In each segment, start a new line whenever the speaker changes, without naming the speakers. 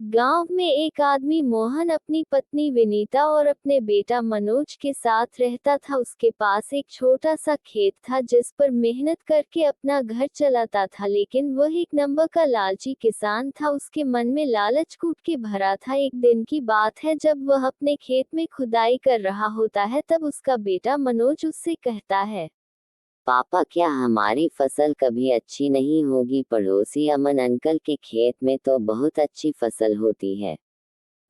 गांव में एक आदमी मोहन अपनी पत्नी विनीता और अपने बेटा मनोज के साथ रहता था। उसके पास एक छोटा सा खेत था जिस पर मेहनत करके अपना घर चलाता था, लेकिन वह एक नंबर का लालची किसान था। उसके मन में लालच कूट के भरा था। एक दिन की बात है, जब वह अपने खेत में खुदाई कर रहा होता है, तब उसका बेटा मनोज उससे कहता है,
पापा, क्या हमारी फसल कभी अच्छी नहीं होगी? पड़ोसी अमन अंकल के खेत में तो बहुत अच्छी फसल होती है।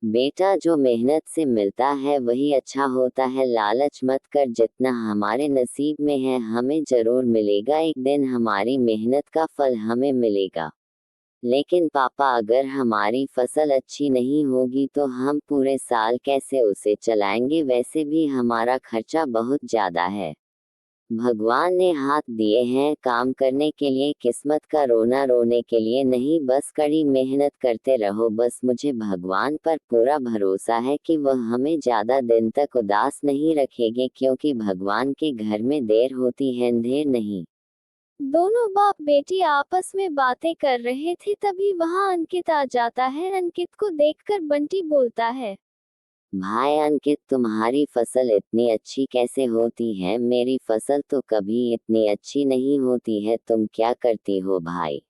बेटा, जो मेहनत से मिलता है वही अच्छा होता है। लालच मत कर, जितना हमारे नसीब में है हमें जरूर मिलेगा। एक दिन हमारी मेहनत का फल हमें मिलेगा। लेकिन पापा, अगर हमारी फसल अच्छी नहीं होगी तो हम पूरे साल कैसे उसे चलाएंगे? वैसे भी हमारा खर्चा बहुत ज्यादा है। भगवान ने हाथ दिए हैं काम करने के लिए, किस्मत का रोना रोने के लिए नहीं। बस कड़ी मेहनत करते रहो। बस मुझे भगवान पर पूरा भरोसा है कि वह हमें ज्यादा दिन तक उदास नहीं रखेंगे, क्योंकि भगवान के घर में देर होती है, अंधेर नहीं।
दोनों बाप बेटी आपस में बातें कर रहे थे, तभी वहां अंकित आ जाता है। अंकित को देखकर बंटी बोलता है,
भाई अंकित, तुम्हारी फसल इतनी अच्छी कैसे होती है? मेरी फसल तो कभी इतनी अच्छी नहीं होती है। तुम क्या करती हो भाई?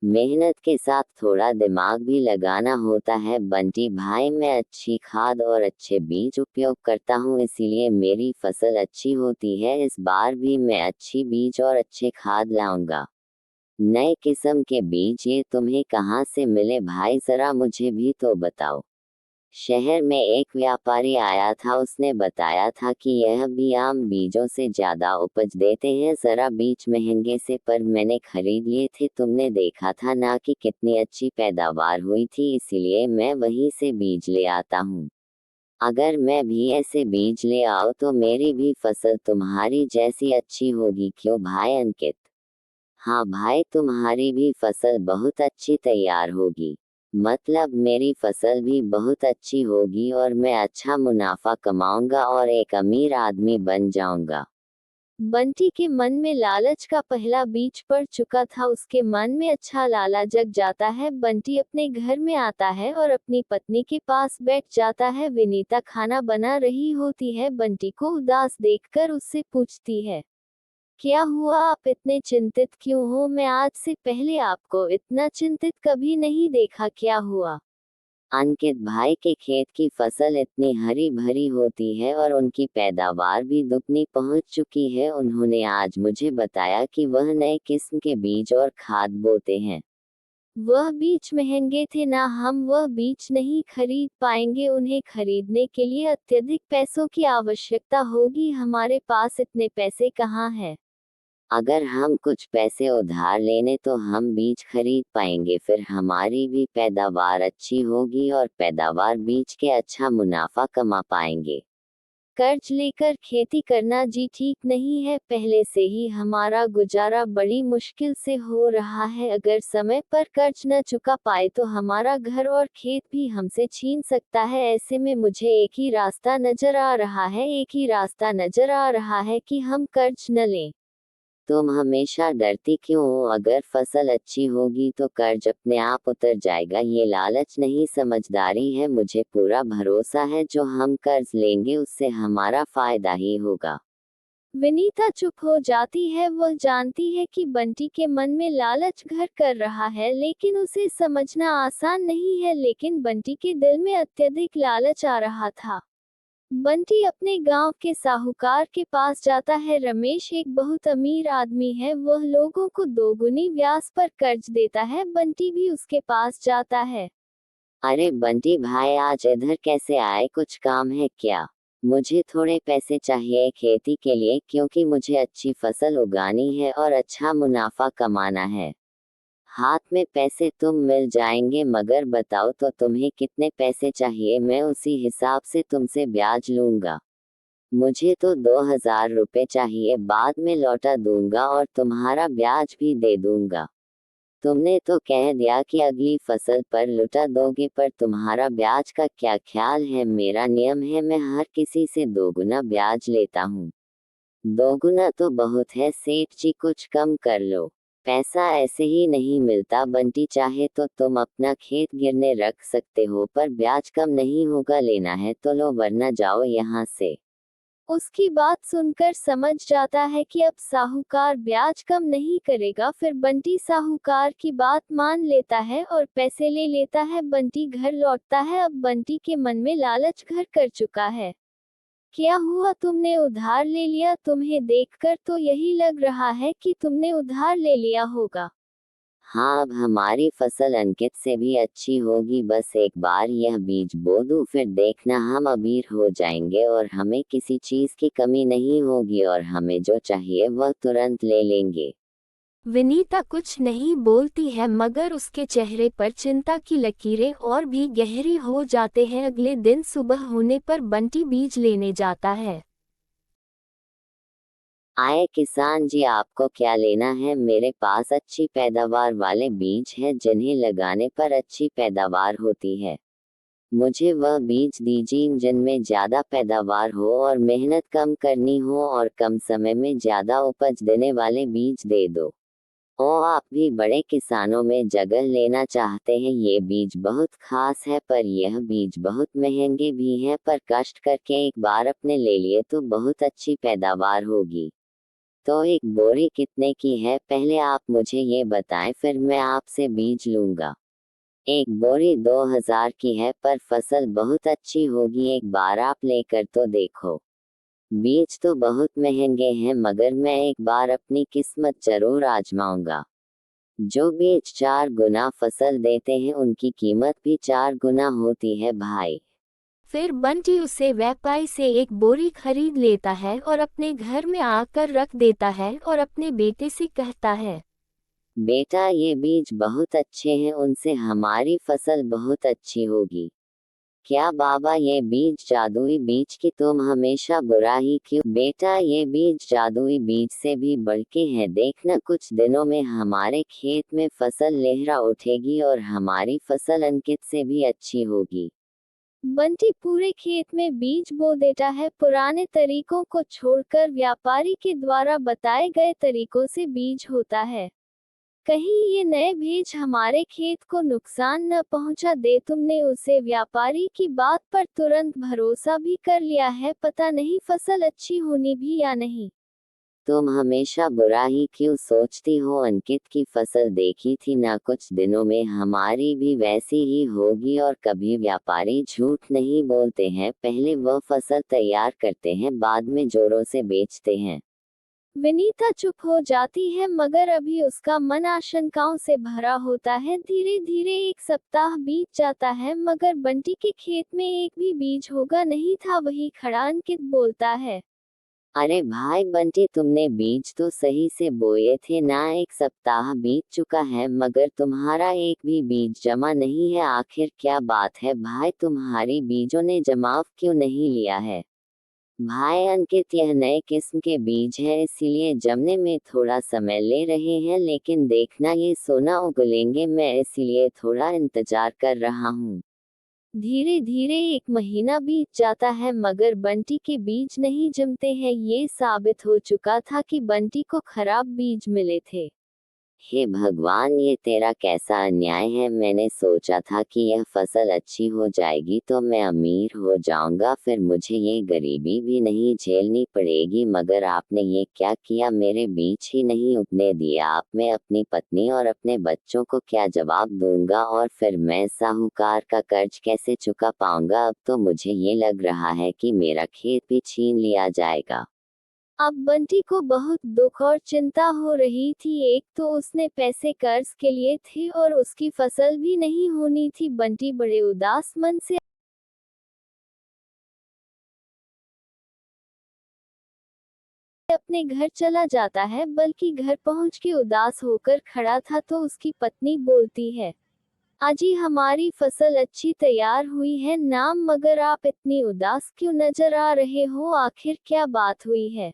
मेहनत के साथ थोड़ा दिमाग भी लगाना होता है। बंटी भाई, मैं अच्छी खाद और अच्छे बीज उपयोग करता हूँ, इसीलिए मेरी फसल अच्छी होती है। इस बार भी मैं अच्छी बीज और अच्छे खाद लाऊंगा। नए किस्म के बीज ये तुम्हें कहाँ से मिले भाई? जरा मुझे भी तो बताओ। शहर में एक व्यापारी आया था, उसने बताया था कि यह भी आम बीजों से ज्यादा उपज देते हैं। जरा बीज महंगे से, पर मैंने खरीद लिए थे। तुमने देखा था ना कि कितनी अच्छी पैदावार हुई थी, इसीलिए मैं वहीं से बीज ले आता हूँ। अगर मैं भी ऐसे बीज ले आऊँ तो मेरी भी फसल तुम्हारी जैसी अच्छी होगी, क्यों भाई अंकित? हाँ भाई, तुम्हारी भी फसल बहुत अच्छी तैयार होगी। मतलब मेरी फसल भी बहुत अच्छी होगी और मैं अच्छा मुनाफा कमाऊंगा और एक अमीर आदमी बन जाऊंगा।
बंटी के मन में लालच का पहला बीज पड़ चुका था। उसके मन में अच्छा लाला जग जाता है। बंटी अपने घर में आता है और अपनी पत्नी के पास बैठ जाता है। विनीता खाना बना रही होती है। बंटी को उदास देखकर उससे पूछती है, क्या हुआ, आप इतने चिंतित क्यों हो? मैं आज से पहले आपको इतना चिंतित कभी नहीं देखा, क्या हुआ?
अंकित भाई के खेत की फसल इतनी हरी भरी होती है और उनकी पैदावार भी दुगनी पहुंच चुकी है। उन्होंने आज मुझे बताया कि वह नए किस्म के बीज और खाद बोते हैं।
वह बीज महंगे थे ना, हम वह बीज नहीं खरीद पाएंगे। उन्हें खरीदने के लिए अत्यधिक पैसों की आवश्यकता होगी। हमारे पास इतने पैसे कहाँ हैं?
अगर हम कुछ पैसे उधार लेने तो हम बीज खरीद पाएंगे, फिर हमारी भी पैदावार अच्छी होगी और पैदावार बीज के अच्छा मुनाफा कमा पाएंगे।
कर्ज लेकर खेती करना जी ठीक नहीं है। पहले से ही हमारा गुजारा बड़ी मुश्किल से हो रहा है। अगर समय पर कर्ज न चुका पाए तो हमारा घर और खेत भी हमसे छीन सकता है। ऐसे में मुझे एक ही रास्ता नजर आ रहा है, एक ही रास्ता नजर आ रहा है कि हम कर्ज न लें।
तुम हमेशा डरती क्यों हो? अगर फसल अच्छी होगी तो कर्ज अपने आप उतर जाएगा। ये लालच नहीं, समझदारी है। मुझे पूरा भरोसा है जो हम कर्ज लेंगे उससे हमारा फायदा ही होगा।
विनीता चुप हो जाती है। वह जानती है कि बंटी के मन में लालच घर कर रहा है, लेकिन उसे समझना आसान नहीं है। लेकिन बंटी के दिल में अत्यधिक लालच आ रहा था। बंटी अपने गांव के साहूकार के पास जाता है। रमेश एक बहुत अमीर आदमी है। वह लोगों को दोगुनी ब्याज पर कर्ज देता है। बंटी भी उसके पास जाता है।
अरे बंटी भाई, आज इधर कैसे आए? कुछ काम है क्या? मुझे थोड़े पैसे चाहिए खेती के लिए, क्योंकि मुझे अच्छी फसल उगानी है और अच्छा मुनाफा कमाना है। हाथ में पैसे तुम मिल जाएंगे, मगर बताओ तो तुम्हें कितने पैसे चाहिए? मैं उसी हिसाब से तुमसे ब्याज लूंगा। मुझे तो 2,000 रुपए चाहिए, बाद में लौटा दूंगा और तुम्हारा ब्याज भी दे दूंगा। तुमने तो कह दिया कि अगली फसल पर लुटा दोगे, पर तुम्हारा ब्याज का क्या ख्याल है? मेरा नियम है, मैं हर किसी से दोगुना ब्याज लेता हूँ। दोगुना तो बहुत है सेठ जी, कुछ कम कर लो। पैसा ऐसे ही नहीं मिलता बंटी, चाहे तो तुम अपना खेत गिरने रख सकते हो, पर ब्याज कम नहीं होगा। लेना है तो लो वरना जाओ यहाँ से।
उसकी बात सुनकर समझ जाता है कि अब साहूकार ब्याज कम नहीं करेगा। फिर बंटी साहूकार की बात मान लेता है और पैसे ले लेता है। बंटी घर लौटता है। अब बंटी के मन में लालच घर कर चुका है। क्या हुआ, तुमने उधार ले लिया? तुम्हें देखकर तो यही लग रहा है कि तुमने उधार ले लिया होगा।
हाँ, अब हमारी फसल अंकित से भी अच्छी होगी। बस एक बार यह बीज बो दूं, फिर देखना हम अमीर हो जाएंगे और हमें किसी चीज की कमी नहीं होगी और हमें जो चाहिए वह तुरंत ले लेंगे।
विनीता कुछ नहीं बोलती है, मगर उसके चेहरे पर चिंता की लकीरें और भी गहरी हो जाते हैं। अगले दिन सुबह होने पर बंटी बीज लेने जाता है।
आए किसान जी, आपको क्या लेना है? मेरे पास अच्छी पैदावार वाले बीज हैं जिन्हें लगाने पर अच्छी पैदावार होती है। मुझे वह बीज दीजिए जिनमें ज्यादा पैदावार हो और मेहनत कम करनी हो, और कम समय में ज्यादा उपज देने वाले बीज दे दो। ओ, आप भी बड़े किसानों में जगह लेना चाहते हैं? ये बीज बहुत खास है, पर यह बीज बहुत महंगे भी हैं, पर कष्ट करके एक बार अपने ले लिए तो बहुत अच्छी पैदावार होगी। तो एक बोरी कितने की है? पहले आप मुझे ये बताएं, फिर मैं आपसे बीज लूंगा। एक बोरी 2000 की है, पर फसल बहुत अच्छी होगी। एक बार आप लेकर तो देखो। बीज तो बहुत महंगे हैं, मगर मैं एक बार अपनी किस्मत जरूर आजमाऊंगा। जो बीज 4 गुना फसल देते हैं उनकी कीमत भी 4 गुना होती है भाई।
फिर बंटी उसे व्यापारी से एक बोरी खरीद लेता है और अपने घर में आकर रख देता है और अपने बेटे से कहता है,
बेटा, ये बीज बहुत अच्छे हैं, उनसे हमारी फसल बहुत अच्छी होगी। क्या बाबा, ये बीज जादुई बीज की तुम हमेशा बुरा ही क्यों? बेटा, ये बीज जादुई बीज से भी बढ़ के हैं। देखना, कुछ दिनों में हमारे खेत में फसल लहरा उठेगी और हमारी फसल अंकित से भी अच्छी होगी।
बंटी पूरे खेत में बीज बो देता है। पुराने तरीकों को छोड़कर व्यापारी के द्वारा बताए गए तरीकों से बीज होता है। कहीं ये नए बीज हमारे खेत को नुकसान न पहुंचा दे। तुमने उसे व्यापारी की बात पर तुरंत भरोसा भी कर लिया है। पता नहीं फसल अच्छी होनी भी या नहीं।
तुम हमेशा बुरा ही क्यों सोचती हो? अंकित की फसल देखी थी ना, कुछ दिनों में हमारी भी वैसी ही होगी। और कभी व्यापारी झूठ नहीं बोलते हैं, पहले वह फसल तैयार करते हैं, बाद में जोरों से बेचते हैं।
विनीता चुप हो जाती है, मगर अभी उसका मन आशंकाओं से भरा होता है। धीरे धीरे एक सप्ताह बीत जाता है, मगर बंटी के खेत में एक भी बीज होगा नहीं था। वही खड़ा अंकित बोलता है।
अरे भाई बंटी, तुमने बीज तो सही से बोए थे ना? एक सप्ताह बीत चुका है मगर तुम्हारा एक भी बीज जमा नहीं है। आखिर क्या बात है भाई, तुम्हारी बीजों ने जमाव क्यों नहीं लिया है? भाई अंकित, यह नए किस्म के बीज है, इसीलिए जमने में थोड़ा समय ले रहे हैं, लेकिन देखना ये सोना उगलेंगे। मैं इसीलिए थोड़ा इंतजार कर रहा हूँ।
धीरे धीरे 1 महीना बीत जाता है, मगर बंटी के बीज नहीं जमते हैं। ये साबित हो चुका था कि बंटी को खराब बीज मिले थे।
हे भगवान, ये तेरा कैसा अन्याय है। मैंने सोचा था कि यह फसल अच्छी हो जाएगी तो मैं अमीर हो जाऊंगा, फिर मुझे ये गरीबी भी नहीं झेलनी पड़ेगी, मगर आपने ये क्या किया? मेरे बीज ही नहीं उगने दिया। आप, मैं अपनी पत्नी और अपने बच्चों को क्या जवाब दूंगा? और फिर मैं साहूकार का कर्ज कैसे चुका पाऊंगा? अब तो मुझे ये लग रहा है कि मेरा खेत भी छीन लिया जाएगा।
अब बंटी को बहुत दुख और चिंता हो रही थी। एक तो उसने पैसे कर्ज के लिए थे और उसकी फसल भी नहीं होनी थी। बंटी बड़े उदास मन से अपने घर चला जाता है, बल्कि घर पहुंच के उदास होकर खड़ा था तो उसकी पत्नी बोलती है, अजी हमारी फसल अच्छी तैयार हुई है नाम, मगर आप इतनी उदास क्यों नजर आ रहे हो? आखिर क्या बात हुई है?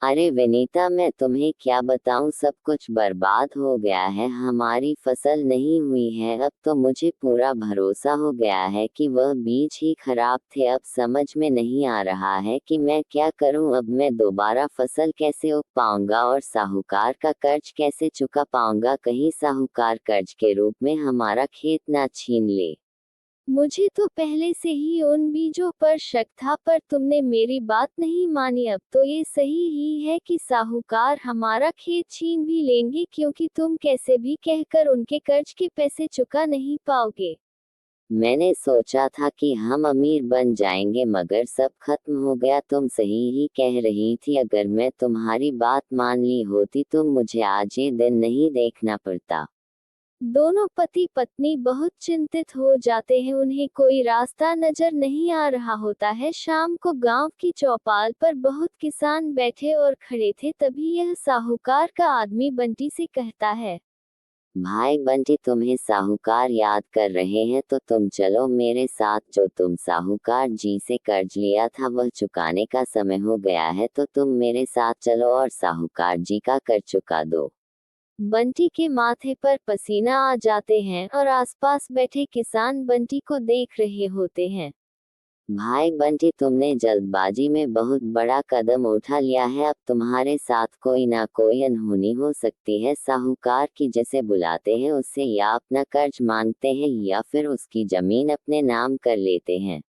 अरे विनीता, मैं तुम्हें क्या बताऊं, सब कुछ बर्बाद हो गया है। हमारी फसल नहीं हुई है। अब तो मुझे पूरा भरोसा हो गया है कि वह बीज ही खराब थे। अब समझ में नहीं आ रहा है कि मैं क्या करूं। अब मैं दोबारा फसल कैसे उग पाऊंगा और साहूकार का कर्ज कैसे चुका पाऊंगा। कहीं साहूकार कर्ज के रूप में हमारा खेत ना छीन ले।
मुझे तो पहले से ही उन बीजों पर शक था, पर तुमने मेरी बात नहीं मानी। अब तो ये सही ही है कि साहूकार हमारा खेत छीन भी लेंगे, क्योंकि तुम कैसे भी कहकर उनके कर्ज के पैसे चुका नहीं पाओगे।
मैंने सोचा था कि हम अमीर बन जाएंगे, मगर सब खत्म हो गया। तुम सही ही कह रही थी। अगर मैं तुम्हारी बात मान ली होती तो मुझे आज ये दिन नहीं देखना पड़ता।
दोनों पति पत्नी बहुत चिंतित हो जाते हैं। उन्हें कोई रास्ता नजर नहीं आ रहा होता है। शाम को गांव की चौपाल पर बहुत किसान बैठे और खड़े थे। तभी यह साहूकार का आदमी बंटी से कहता है,
भाई बंटी, तुम्हें साहूकार याद कर रहे हैं तो तुम चलो मेरे साथ। जो तुम साहूकार जी से कर्ज लिया था वह चुकाने का समय हो गया है, तो तुम मेरे साथ चलो और साहूकार जी का कर्ज चुका दो।
बंटी के माथे पर पसीना आ जाते हैं और आसपास बैठे किसान बंटी को देख रहे होते हैं।
भाई बंटी, तुमने जल्दबाजी में बहुत बड़ा कदम उठा लिया है। अब तुम्हारे साथ कोई ना कोई अनहोनी हो सकती है। साहूकार की जिसे बुलाते हैं उससे या अपना कर्ज मांगते हैं या फिर उसकी जमीन अपने नाम कर लेते हैं।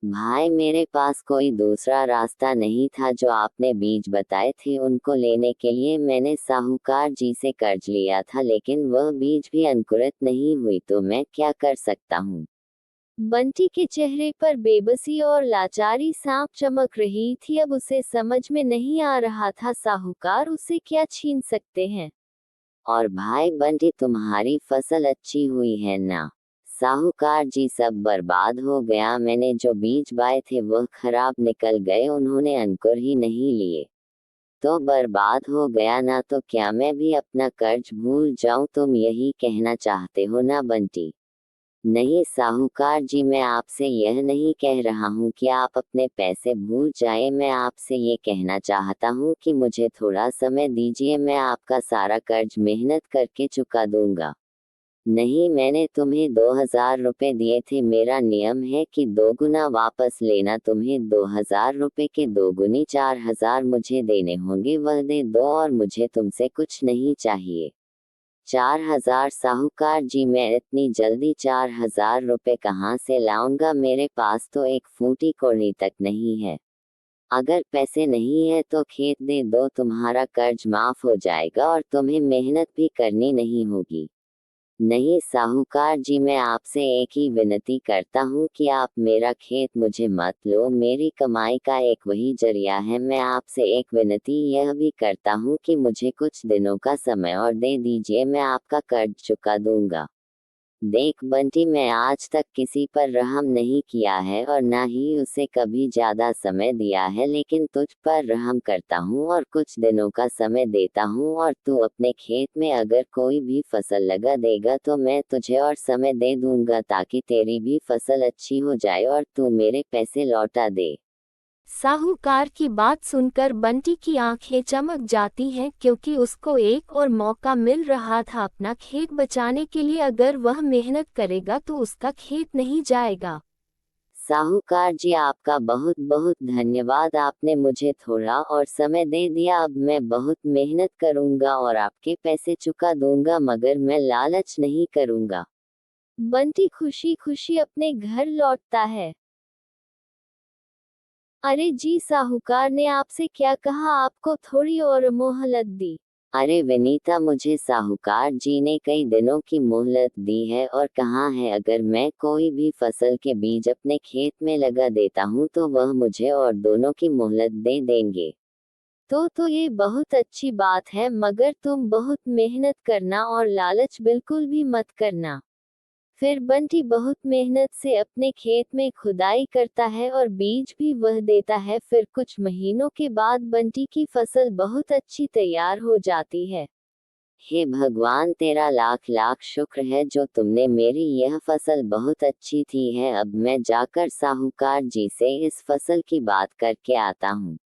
भाई, मेरे पास कोई दूसरा रास्ता नहीं था। जो आपने बीज बताए थे उनको लेने के लिए मैंने साहूकार जी से कर्ज लिया था, लेकिन वह बीज भी अंकुरित नहीं हुई, तो मैं क्या कर सकता हूँ।
बंटी के चेहरे पर बेबसी और लाचारी सांप चमक रही थी। अब उसे समझ में नहीं आ रहा था साहूकार उसे क्या छीन सकते हैं।
और भाई बंटी, तुम्हारी फसल अच्छी हुई है ना। साहूकार जी, सब बर्बाद हो गया। मैंने जो बीज बाए थे वह खराब निकल गए, उन्होंने अंकुर ही नहीं लिए। तो बर्बाद हो गया ना। तो क्या मैं भी अपना कर्ज भूल जाऊं, तुम यही कहना चाहते हो ना बंटी। नहीं साहूकार जी, मैं आपसे यह नहीं कह रहा हूँ कि आप अपने पैसे भूल जाएं। मैं आपसे ये कहना चाहता हूँ कि मुझे थोड़ा समय दीजिए, मैं आपका सारा कर्ज मेहनत करके चुका दूंगा। नहीं, मैंने तुम्हें 2,000 रुपए दिए थे। मेरा नियम है कि 2 गुना वापस लेना। तुम्हें 2,000 रुपए के 2 गुनी 4,000 मुझे देने होंगे। वह दे दो और मुझे तुमसे कुछ नहीं चाहिए। 4,000? साहूकार जी, मैं इतनी जल्दी 4,000 रुपए कहाँ से लाऊंगा। मेरे पास तो एक फूटी कौड़ी तक नहीं है। अगर पैसे नहीं है तो खेत दे दो, तुम्हारा कर्ज माफ हो जाएगा और तुम्हें मेहनत भी करनी नहीं होगी। नहीं साहूकार जी, मैं आपसे एक ही विनती करता हूँ कि आप मेरा खेत मुझे मत लो। मेरी कमाई का एक वही जरिया है। मैं आपसे एक विनती यह भी करता हूँ कि मुझे कुछ दिनों का समय और दे दीजिए, मैं आपका कर्ज चुका दूंगा। देख बंटी, मैं आज तक किसी पर रहम नहीं किया है और ना ही उसे कभी ज्यादा समय दिया है, लेकिन तुझ पर रहम करता हूँ और कुछ दिनों का समय देता हूँ। और तू अपने खेत में अगर कोई भी फसल लगा देगा तो मैं तुझे और समय दे दूंगा, ताकि तेरी भी फसल अच्छी हो जाए और तू मेरे पैसे लौटा दे।
साहूकार की बात सुनकर बंटी की आंखें चमक जाती हैं, क्योंकि उसको एक और मौका मिल रहा था अपना खेत बचाने के लिए। अगर वह मेहनत करेगा तो उसका खेत नहीं जाएगा।
साहूकार जी, आपका बहुत बहुत धन्यवाद। आपने मुझे थोड़ा और समय दे दिया। अब मैं बहुत मेहनत करूंगा और आपके पैसे चुका दूंगा, मगर मैं लालच नहीं करूंगा।
बंटी खुशी खुशी अपने घर लौटता है। अरे जी, साहूकार ने आपसे क्या कहा? आपको थोड़ी और मोहलत दी।
अरे विनीता, मुझे साहूकार जी ने कई दिनों की मोहलत दी है और कहा है अगर मैं कोई भी फसल के बीज अपने खेत में लगा देता हूँ तो वह मुझे और दोनों की मोहलत दे देंगे।
तो ये बहुत अच्छी बात है, मगर तुम बहुत मेहनत करना और लालच बिल्कुल भी मत करना। फिर बंटी बहुत मेहनत से अपने खेत में खुदाई करता है और बीज भी वह देता है। फिर कुछ महीनों के बाद बंटी की फसल बहुत अच्छी तैयार हो जाती है।
हे भगवान, तेरा लाख लाख शुक्र है जो तुमने मेरी यह फसल बहुत अच्छी थी है। अब मैं जाकर साहूकार जी से इस फसल की बात करके आता हूँ।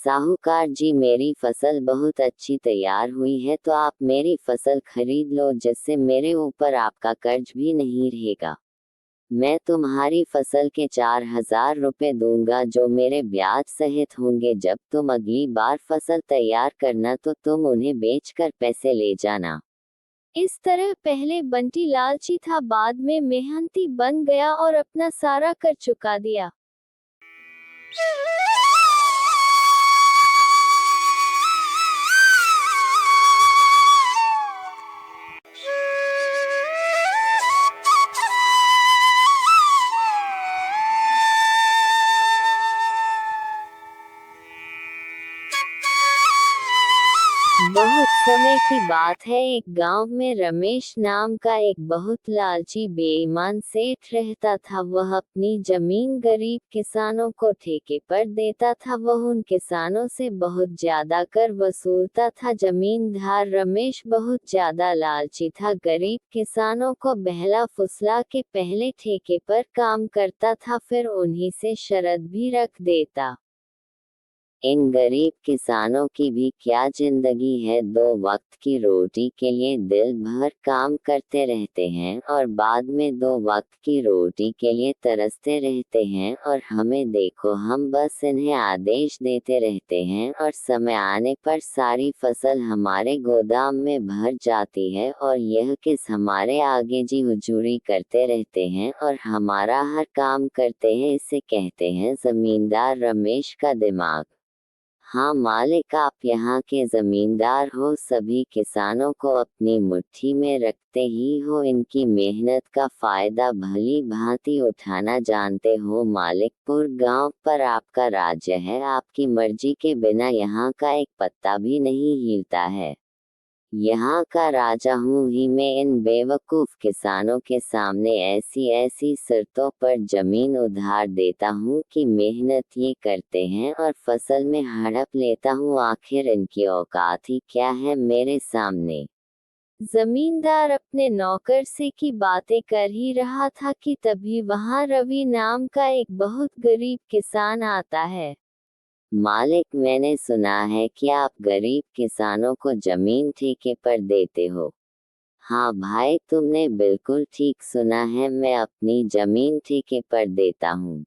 साहूकार जी, मेरी फसल बहुत अच्छी तैयार हुई है, तो आप मेरी फसल खरीद लो, जिससे मेरे ऊपर आपका कर्ज भी नहीं रहेगा। मैं तुम्हारी फसल के 4,000 रुपए दूंगा, जो मेरे ब्याज सहित होंगे। जब तुम अगली बार फसल तैयार करना तो तुम उन्हें बेचकर पैसे ले जाना।
इस तरह पहले बंटी लालची था, बाद में मेहनती बन गया और अपना सारा कर चुका दिया। बहुत समय की बात है, एक गांव में रमेश नाम का एक बहुत लालची बेईमान सेठ रहता था। वह अपनी जमीन गरीब किसानों को ठेके पर देता था। वह उन किसानों से बहुत ज्यादा कर वसूलता था। जमींदार रमेश बहुत ज्यादा लालची था। गरीब किसानों को बहला फुसला के पहले ठेके पर काम करता था, फिर उन्हीं से शर्त भी रख देता।
इन गरीब किसानों की भी क्या जिंदगी है, 2 वक्त की रोटी के लिए दिल भर काम करते रहते हैं और बाद में 2 वक्त की रोटी के लिए तरसते रहते हैं। और हमें देखो, हम बस इन्हें आदेश देते रहते हैं और समय आने पर सारी फसल हमारे गोदाम में भर जाती है और यह किस हमारे आगे जी हुजूरी करते रहते हैं और हमारा हर काम करते हैं। इसे कहते हैं जमींदार रमेश का दिमाग। हाँ मालिक, आप यहाँ के जमींदार हो, सभी किसानों को अपनी मुट्ठी में रखते ही हो, इनकी मेहनत का फायदा भली भांति उठाना जानते हो मालिक। पूरे गांव पर आपका राज्य है, आपकी मर्जी के बिना यहाँ का एक पत्ता भी नहीं हिलता है। यहाँ का राजा हूँ ही मैं। इन बेवकूफ किसानों के सामने ऐसी ऐसी शर्तों पर जमीन उधार देता हूँ कि मेहनत ये करते हैं और फसल में हड़प लेता हूँ। आखिर इनकी औकात ही क्या है मेरे सामने।
जमींदार अपने नौकर से की बातें कर ही रहा था कि तभी वहां रवि नाम का एक बहुत गरीब किसान आता है।
मालिक, मैंने सुना है कि आप गरीब किसानों को जमीन ठेके पर देते हो। हाँ भाई, तुमने बिल्कुल ठीक सुना है, मैं अपनी जमीन ठेके पर देता हूँ।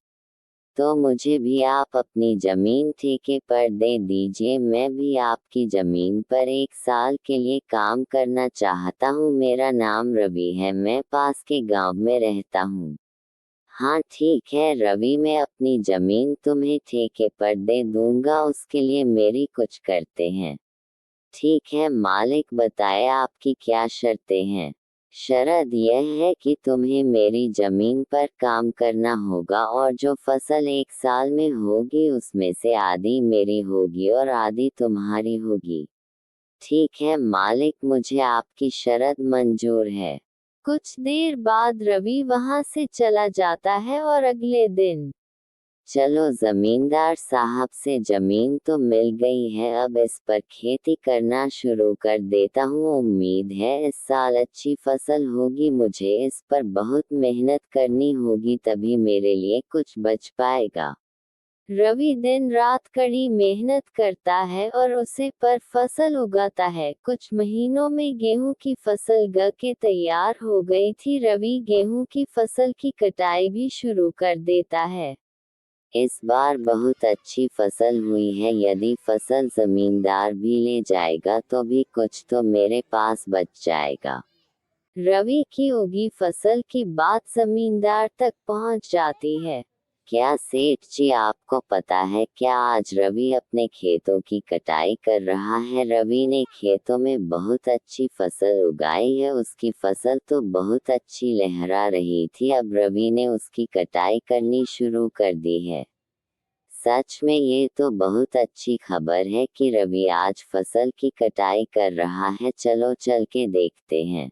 तो मुझे भी आप अपनी जमीन ठेके पर दे दीजिए, मैं भी आपकी जमीन पर 1 साल के लिए काम करना चाहता हूँ। मेरा नाम रवि है, मैं पास के गांव में रहता हूँ। हाँ ठीक है रवि, मैं अपनी जमीन तुम्हें ठेके पर दे दूंगा, उसके लिए मेरी कुछ करते हैं। ठीक है मालिक, बताए आपकी क्या शर्तें हैं। शर्त यह है कि तुम्हें मेरी जमीन पर काम करना होगा और जो फसल 1 साल में होगी उसमें से आधी मेरी होगी और आधी तुम्हारी होगी। ठीक है मालिक, मुझे आपकी शर्त मंजूर है।
कुछ देर बाद रवि वहां से चला जाता है और अगले दिन।
चलो जमींदार साहब से जमीन तो मिल गई है, अब इस पर खेती करना शुरू कर देता हूँ। उम्मीद है इस साल अच्छी फसल होगी। मुझे इस पर बहुत मेहनत करनी होगी, तभी मेरे लिए कुछ बच पाएगा।
रवि दिन रात कड़ी मेहनत करता है और उसे पर फसल उगाता है। कुछ महीनों में गेहूं की फसल ग के तैयार हो गई थी। रवि गेहूं की फसल की कटाई भी शुरू कर देता है।
इस बार बहुत अच्छी फसल हुई है, यदि फसल जमींदार भी ले जाएगा तो भी कुछ तो मेरे पास बच जाएगा।
रवि की उगी फसल की बात जमींदार तक पहुंच जाती है।
क्या सेठ जी, आपको पता है क्या, आज रवि अपने खेतों की कटाई कर रहा है। रवि ने खेतों में बहुत अच्छी फसल उगाई है, उसकी फसल तो बहुत अच्छी लहरा रही थी। अब रवि ने उसकी कटाई करनी शुरू कर दी है। सच में ये तो बहुत अच्छी खबर है कि रवि आज फसल की कटाई कर रहा है। चलो चल के देखते हैं।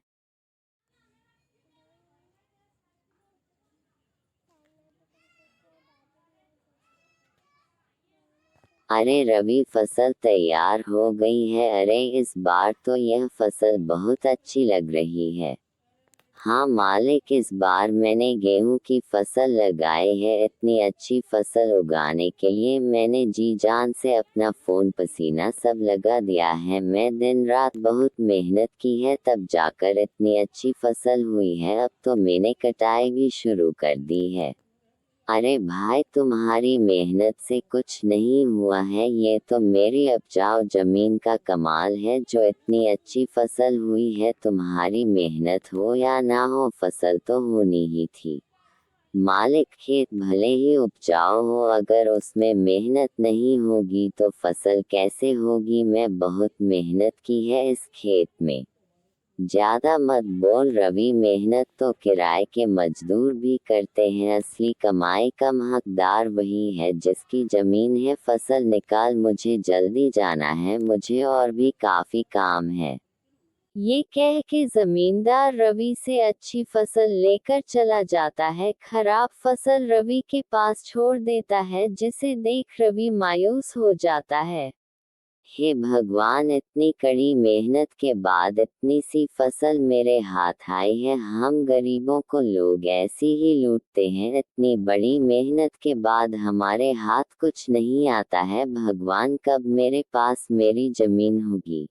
अरे रवि, फसल तैयार हो गई है। अरे इस बार तो यह फसल बहुत अच्छी लग रही है। हाँ मालिक, इस बार मैंने गेहूं की फसल लगाई है। इतनी अच्छी फसल उगाने के लिए मैंने जी जान से अपना खून पसीना सब लगा दिया है। मैं दिन रात बहुत मेहनत की है, तब जाकर इतनी अच्छी फसल हुई है। अब तो मैंने कटाई भी शुरू कर दी है। अरे भाई, तुम्हारी मेहनत से कुछ नहीं हुआ है, ये तो मेरी उपजाऊ जमीन का कमाल है जो इतनी अच्छी फसल हुई है। तुम्हारी मेहनत हो या ना हो, फसल तो होनी ही थी। मालिक, खेत भले ही उपजाऊ हो, अगर उसमें मेहनत नहीं होगी तो फसल कैसे होगी। मैं बहुत मेहनत की है इस खेत में। ज्यादा मत बोल रवि, मेहनत तो किराए के मजदूर भी करते हैं, असली कमाई का हकदार वही है जिसकी जमीन है। फसल निकाल, मुझे जल्दी जाना है, मुझे और भी काफी काम है।
ये कह के जमींदार रवि से अच्छी फसल लेकर चला जाता है। खराब फसल रवि के पास छोड़ देता है, जिसे देख रवि मायूस हो जाता है।
हे भगवान, इतनी कड़ी मेहनत के बाद इतनी सी फसल मेरे हाथ आई है। हम गरीबों को लोग ऐसी ही लूटते हैं। इतनी बड़ी मेहनत के बाद हमारे हाथ कुछ नहीं आता है। भगवान, कब मेरे पास मेरी जमीन होगी।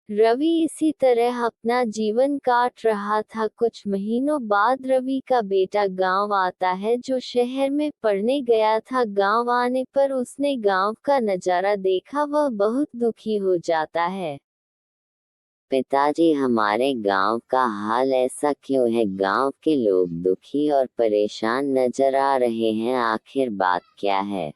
रवि इसी तरह अपना जीवन काट रहा था। कुछ महीनों बाद रवि का बेटा गांव आता है, जो शहर में पढ़ने गया था। गांव आने पर उसने गांव का नजारा देखा, वह बहुत दुखी हो जाता है।
पिताजी, हमारे गांव का हाल ऐसा क्यों है? गांव के लोग दुखी और परेशान नजर आ रहे हैं, आखिर बात क्या है?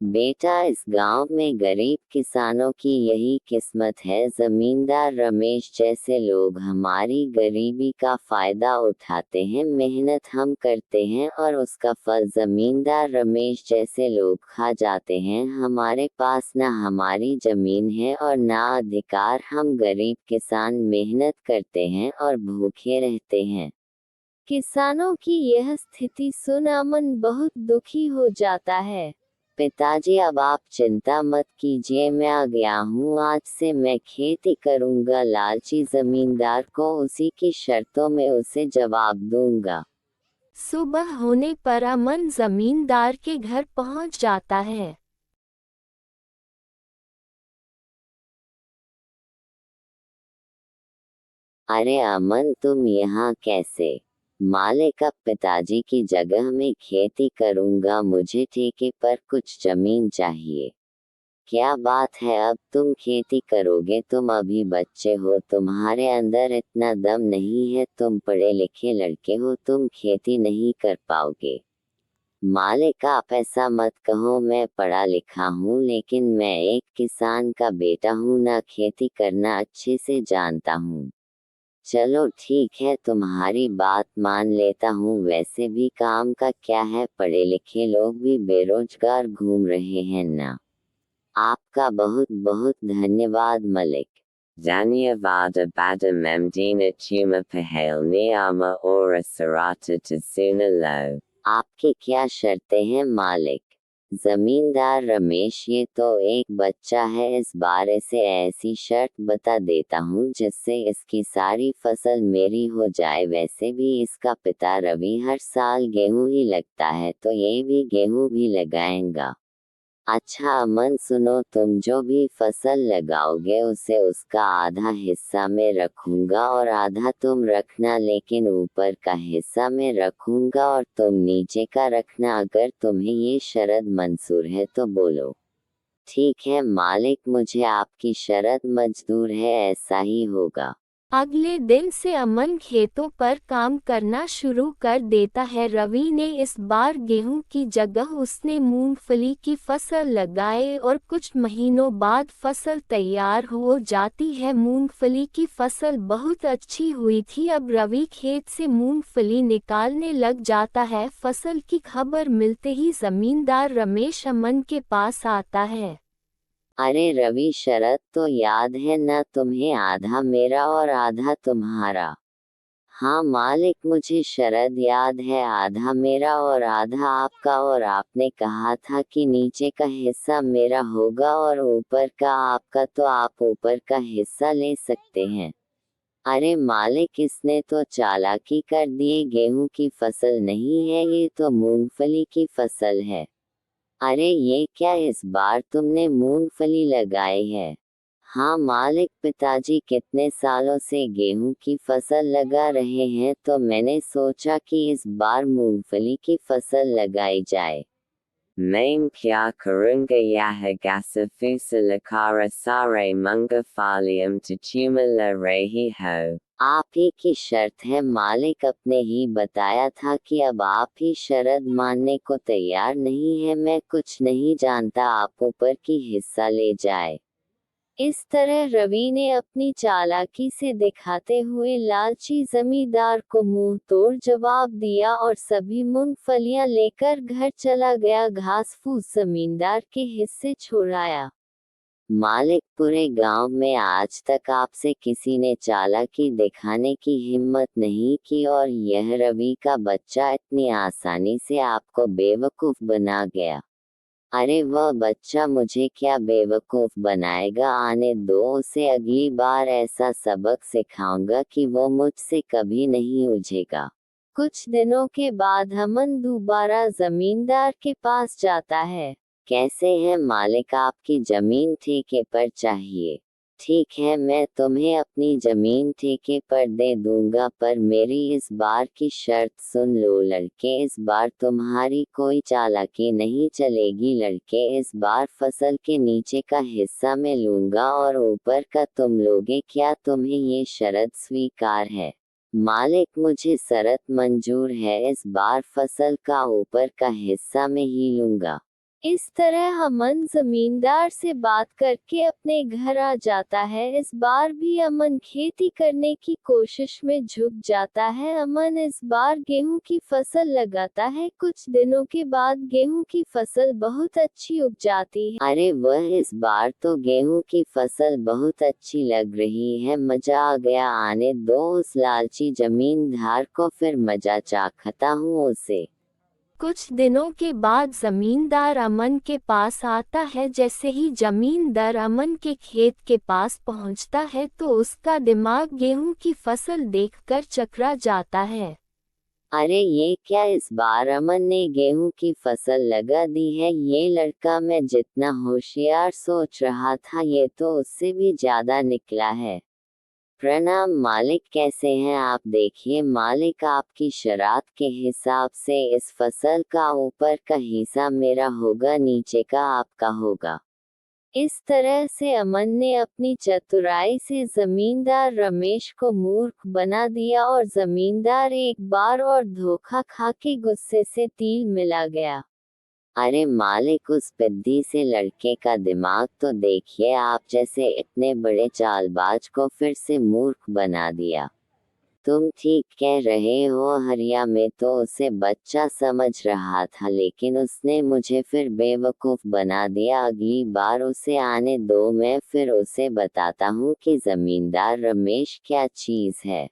बेटा, इस गांव में गरीब किसानों की यही किस्मत है। जमींदार रमेश जैसे लोग हमारी गरीबी का फायदा उठाते हैं। मेहनत हम करते हैं और उसका फल जमींदार रमेश जैसे लोग खा जाते हैं। हमारे पास ना हमारी जमीन है और ना अधिकार। हम गरीब किसान मेहनत करते हैं और भूखे रहते हैं।
किसानों की यह स्थिति सुन अमन बहुत दुखी हो जाता है।
पिताजी, अब आप चिंता मत कीजिए, मैं आ गया हूँ। आज से मैं खेती करूँगा। लालची जमींदार को उसी की शर्तों में उसे जवाब दूंगा।
सुबह होने पर अमन जमींदार के घर पहुंच जाता है।
अरे अमन, तुम यहाँ कैसे? मालिक, अब पिताजी की जगह में खेती करूँगा। मुझे ठेके पर कुछ जमीन चाहिए। क्या बात है, अब तुम खेती करोगे? तुम अभी बच्चे हो, तुम्हारे अंदर इतना दम नहीं है। तुम पढ़े लिखे लड़के हो, तुम खेती नहीं कर पाओगे। मालिक, आप ऐसा मत कहो। मैं पढ़ा लिखा हूँ, लेकिन मैं एक किसान का बेटा हूँ, ना खेती करना अच्छे से जानता हूँ। चलो ठीक है, तुम्हारी बात मान लेता हूँ। वैसे भी काम का क्या है, पढ़े लिखे लोग भी बेरोजगार घूम रहे हैं ना। आपका बहुत बहुत धन्यवाद Malik. Dhanyavada Badam Amdina Tuma Pahale Niyama Ora Sarata Tazuna Lo। आपकी क्या शर्तें हैं मालिक? जमींदार रमेश, ये तो एक बच्चा है, इस बारे से ऐसी शर्त बता देता हूँ जिससे इसकी सारी फसल मेरी हो जाए। वैसे भी इसका पिता रवि हर साल गेहूं ही लगता है, तो ये भी गेहूं भी लगाएगा। अच्छा अमन सुनो, तुम जो भी फसल लगाओगे उसे उसका आधा हिस्सा मैं रखूंगा और आधा तुम रखना, लेकिन ऊपर का हिस्सा मैं रखूंगा और तुम नीचे का रखना। अगर तुम्हें ये शर्त मंजूर है तो बोलो। ठीक है मालिक, मुझे आपकी शर्त मंजूर है, ऐसा ही होगा।
अगले दिन से अमन खेतों पर काम करना शुरू कर देता है। रवि ने इस बार गेहूं की जगह उसने मूंगफली की फसल लगाई और कुछ महीनों बाद फसल तैयार हो जाती है। मूंगफली की फसल बहुत अच्छी हुई थी। अब रवि खेत से मूंगफली निकालने लग जाता है। फसल की खबर मिलते ही जमींदार रमेश अमन के पास आता है।
अरे रवि, शरत तो याद है ना तुम्हें? आधा मेरा और आधा तुम्हारा। हाँ मालिक, मुझे शरत याद है। आधा मेरा और आधा आपका, और आपने कहा था कि नीचे का हिस्सा मेरा होगा और ऊपर का आपका, तो आप ऊपर का हिस्सा ले सकते हैं। अरे मालिक, इसने तो चालाकी कर दी, गेहूं की फसल नहीं है, ये तो मूंगफली की फसल है। अरे ये क्या, इस बार तुमने मूंगफली लगाई है? हाँ मालिक, पिताजी कितने सालों से गेहूं की फसल लगा रहे हैं, तो मैंने सोचा कि इस बार मूंगफली की फसल लगाई जाए। मैं क्या करूँगा, यह गसफू से लकारा सारे मूंगफलियां तुम ला रही हो। आप ही की शर्त है मालिक, अपने ही बताया था कि अब आप ही शर्त मानने को तैयार नहीं है। मैं कुछ नहीं जानता, आप ऊपर की हिस्सा ले जाए। इस तरह रवि ने अपनी चालाकी से दिखाते हुए लालची जमींदार को मुंह तोड़ जवाब दिया और सभी मूंगफलियां लेकर घर चला गया। घास फूस जमींदार के हिस्से छोड़ाया। मालिक, पूरे गांव में आज तक आपसे किसी ने चालाकी दिखाने की हिम्मत नहीं की, और यह रवि का बच्चा इतनी आसानी से आपको बेवकूफ बना गया। अरे वह बच्चा मुझे क्या बेवकूफ बनाएगा, आने दो उसे, अगली बार ऐसा सबक सिखाऊंगा कि वो मुझसे कभी नहीं उलझेगा। कुछ दिनों के बाद अमन दोबारा जमींदार के पास जाता है। कैसे हैं मालिक, आपकी जमीन ठेके पर चाहिए? ठीक है, मैं तुम्हें अपनी जमीन ठेके पर दे दूंगा, पर मेरी इस बार की शर्त सुन लो लड़के, इस बार तुम्हारी कोई चालाकी नहीं चलेगी लड़के, इस बार फसल के नीचे का हिस्सा मैं लूंगा और ऊपर का तुम लोगे, क्या तुम्हें ये शर्त स्वीकार है? मालिक, मुझे शर्त मंजूर है, इस बार फसल का ऊपर का हिस्सा मैं ही लूंगा। इस तरह अमन जमींदार से बात करके अपने घर आ जाता है। इस बार भी अमन खेती करने की कोशिश में झुक जाता है। अमन इस बार गेहूं की फसल लगाता है। कुछ दिनों के बाद गेहूं की फसल बहुत अच्छी उग जाती है। अरे वह, इस बार तो गेहूं की फसल बहुत अच्छी लग रही है, मजा आ गया, आने दो उस लालची जमींदार को, फिर मजा चाखता हूँ उसे।
कुछ दिनों के बाद जमींदार अमन के पास आता है। जैसे ही जमींदार अमन के खेत के पास पहुंचता है तो उसका दिमाग गेहूं की फसल देखकर चकरा जाता है।
अरे ये क्या, इस बार अमन ने गेहूं की फसल लगा दी है, ये लड़का मैं जितना होशियार सोच रहा था ये तो उससे भी ज्यादा निकला है। प्रणाम मालिक, कैसे हैं आप? देखिए मालिक, आपकी शरात के हिसाब से इस फसल का ऊपर का हिस्सा मेरा होगा, नीचे का आपका होगा। इस तरह से अमन ने अपनी चतुराई से जमींदार रमेश को मूर्ख बना दिया और जमींदार एक बार और धोखा खा के गुस्से से तिल मिला गया। अरे मालिक, उस पिद्दी से लड़के का दिमाग तो देखिए, आप जैसे इतने बड़े चालबाज को फिर से मूर्ख बना दिया। तुम ठीक कह रहे हो, हरिया में तो उसे बच्चा समझ रहा था, लेकिन उसने मुझे फिर बेवकूफ बना दिया। अगली बार उसे आने दो, मैं फिर उसे बताता हूँ कि जमींदार रमेश क्या चीज है।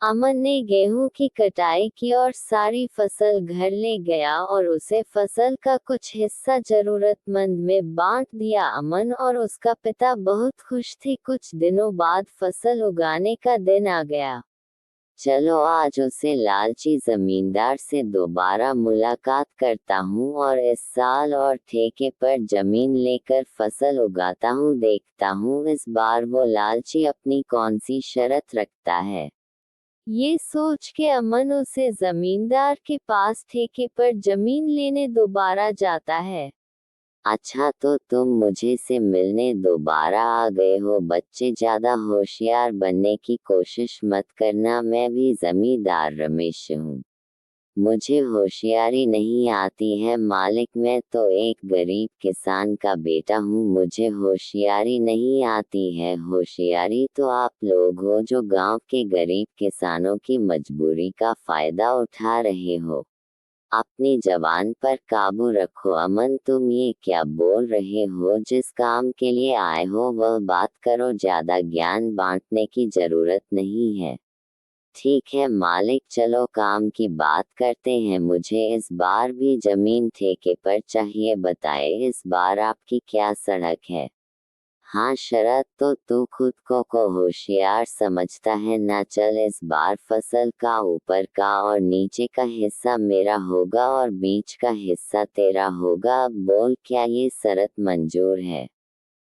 अमन ने गेहूं की कटाई की और सारी फसल घर ले गया और उसे फसल का कुछ हिस्सा जरूरतमंद में बांट दिया। अमन और उसका पिता बहुत खुश थे। कुछ दिनों बाद फसल उगाने का दिन आ गया। चलो आज उसे लालची जमींदार से दोबारा मुलाकात करता हूँ और इस साल और ठेके पर जमीन लेकर फसल उगाता हूँ, देखता हूँ इस बार वो लालची अपनी कौन सी शर्त रखता है। ये सोच के अमन उसे जमींदार के पास ठेके पर जमीन लेने दोबारा जाता है। अच्छा, तो तुम मुझे से मिलने दोबारा आ गए हो बच्चे, ज्यादा होशियार बनने की कोशिश मत करना, मैं भी जमींदार रमेश हूँ। मुझे होशियारी नहीं आती है मालिक, मैं तो एक गरीब किसान का बेटा हूँ, मुझे होशियारी नहीं आती है। होशियारी तो आप लोग हो जो गांव के गरीब किसानों की मजबूरी का फायदा उठा रहे हो। अपनी जबान पर काबू रखो। अमन, तुम ये क्या बोल रहे हो? जिस काम के लिए आए हो वह बात करो, ज्यादा ज्ञान बांटने की जरूरत नहीं है। ठीक है मालिक, चलो काम की बात करते हैं। मुझे इस बार भी जमीन ठेके पर चाहिए, बताए इस बार आपकी क्या सड़क है? हाँ शरद, तो तू खुद को होशियार समझता है ना। चल, इस बार फसल का ऊपर का और नीचे का हिस्सा मेरा होगा और बीच का हिस्सा तेरा होगा। अब बोल, क्या ये शर्त मंजूर है?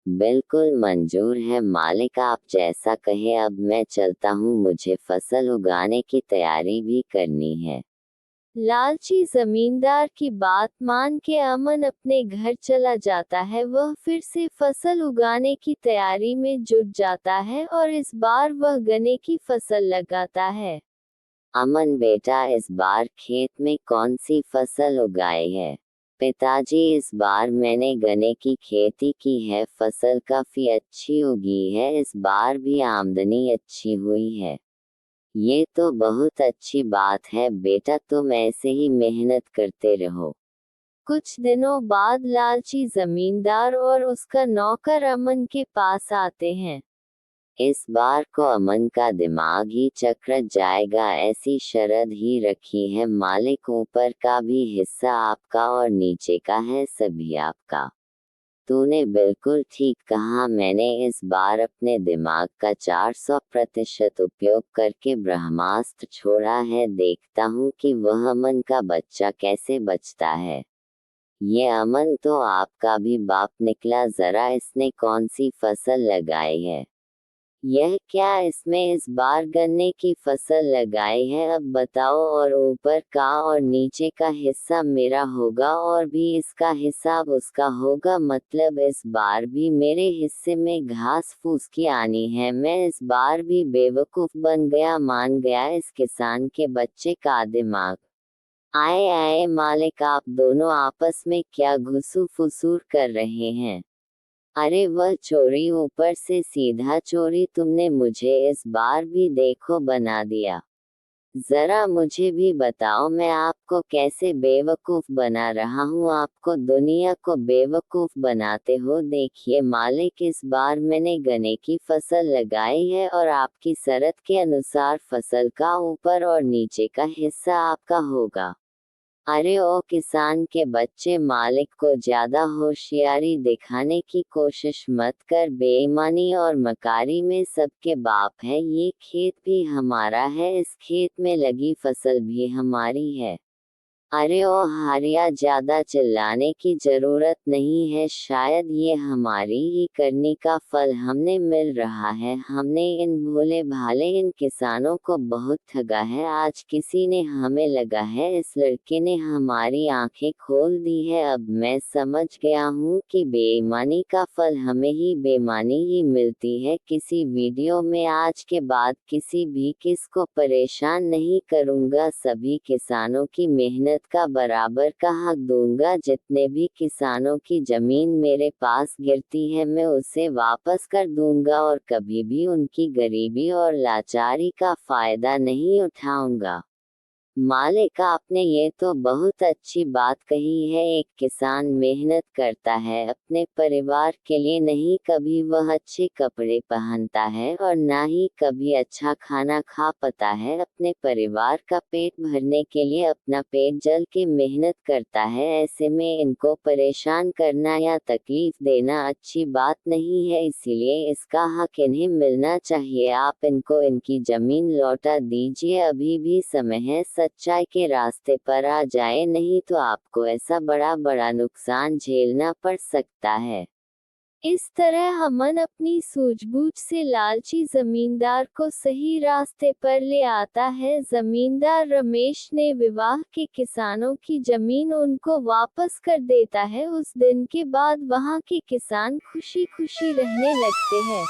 बिल्कुल मंजूर है मालिक, आप जैसा कहे। अब मैं चलता हूँ, मुझे फसल उगाने की तैयारी भी करनी है।
लालची जमींदार की बात मान के अमन अपने घर चला जाता है। वह फिर से फसल उगाने की तैयारी में जुट जाता है और इस बार वह गन्ने की फसल लगाता है।
अमन बेटा, इस बार खेत में कौन सी फसल उगाई है? पिताजी, इस बार मैंने गन्ने की खेती की है। फसल काफी अच्छी उगी है, इस बार भी आमदनी अच्छी हुई है। ये तो बहुत अच्छी बात है बेटा, तुम ऐसे ही मेहनत करते रहो।
कुछ दिनों बाद लालची जमींदार और उसका नौकर अमन के पास आते हैं।
इस बार को अमन का दिमाग ही चकरा जाएगा, ऐसी शर्त ही रखी है मालिक। ऊपर का भी हिस्सा आपका और नीचे का है सभी आपका। तूने बिल्कुल ठीक कहा, मैंने इस बार अपने दिमाग का 400% उपयोग करके ब्रह्मास्त्र छोड़ा है। देखता हूँ कि वह अमन का बच्चा कैसे बचता है। ये अमन तो आपका भी बाप निकला, जरा इसने कौन सी फसल लगाई है? यह क्या, इसमें इस बार गन्ने की फसल लगाई है? अब बताओ, और ऊपर का और नीचे का हिस्सा मेरा होगा और भी इसका हिसाब उसका होगा। मतलब इस बार भी मेरे हिस्से में घास फूस की आनी है। मैं इस बार भी बेवकूफ बन गया, मान गया इस किसान के बच्चे का दिमाग। आए आए मालिक, आप दोनों आपस में क्या घुसू फुसूर कर रहे हैं? अरे वह चोरी, ऊपर से सीधा चोरी। तुमने मुझे इस बार भी देखो बना दिया। जरा मुझे भी बताओ, मैं आपको कैसे बेवकूफ बना रहा हूँ? आपको दुनिया को बेवकूफ बनाते हो। देखिए मालिक, इस बार मैंने गन्ने की फसल लगाई है और आपकी शर्त के अनुसार फसल का ऊपर और नीचे का हिस्सा आपका होगा। अरे ओ किसान के बच्चे, मालिक को ज्यादा होशियारी दिखाने की कोशिश मत कर। बेईमानी और मकारी में सबके बाप है। ये खेत भी हमारा है, इस खेत में लगी फसल भी हमारी है। अरे ओ हारिया, ज्यादा चिल्लाने की जरूरत नहीं है। शायद ये हमारी ही करनी का फल हमें मिल रहा है। हमने इन भोले भाले इन किसानों को बहुत ठगा है। आज किसी ने हमें लगा है, इस लड़के ने हमारी आंखें खोल दी है। अब मैं समझ गया हूँ कि बेईमानी का फल हमें ही बेईमानी ही मिलती है। किसी वीडियो में आज के बाद किसी भी किस को परेशान नहीं करूँगा। सभी किसानों की मेहनत का बराबर का हक दूंगा। जितने भी किसानों की जमीन मेरे पास गिरती है, मैं उसे वापस कर दूंगा और कभी भी उनकी गरीबी और लाचारी का फायदा नहीं उठाऊंगा। मालिक, आपने ये तो बहुत अच्छी बात कही है। एक किसान मेहनत करता है अपने परिवार के लिए, नहीं कभी वह अच्छे कपड़े पहनता है और ना ही कभी अच्छा खाना खा पाता है। अपने परिवार का पेट भरने के लिए अपना पेट जल के मेहनत करता है। ऐसे में इनको परेशान करना या तकलीफ देना अच्छी बात नहीं है, इसीलिए इसका हक इन्हें मिलना चाहिए। आप इनको इनकी जमीन लौटा दीजिए, अभी भी समय है। सच्चाई के रास्ते पर आ जाए, नहीं तो आपको ऐसा बड़ा बड़ा नुकसान झेलना पड़ सकता है।
इस तरह अमन अपनी सूझबूझ से लालची जमींदार को सही रास्ते पर ले आता है। जमींदार रमेश ने विवाह के किसानों की जमीन उनको वापस कर देता है। उस दिन के बाद वहां के किसान खुशी खुशी रहने लगते हैं।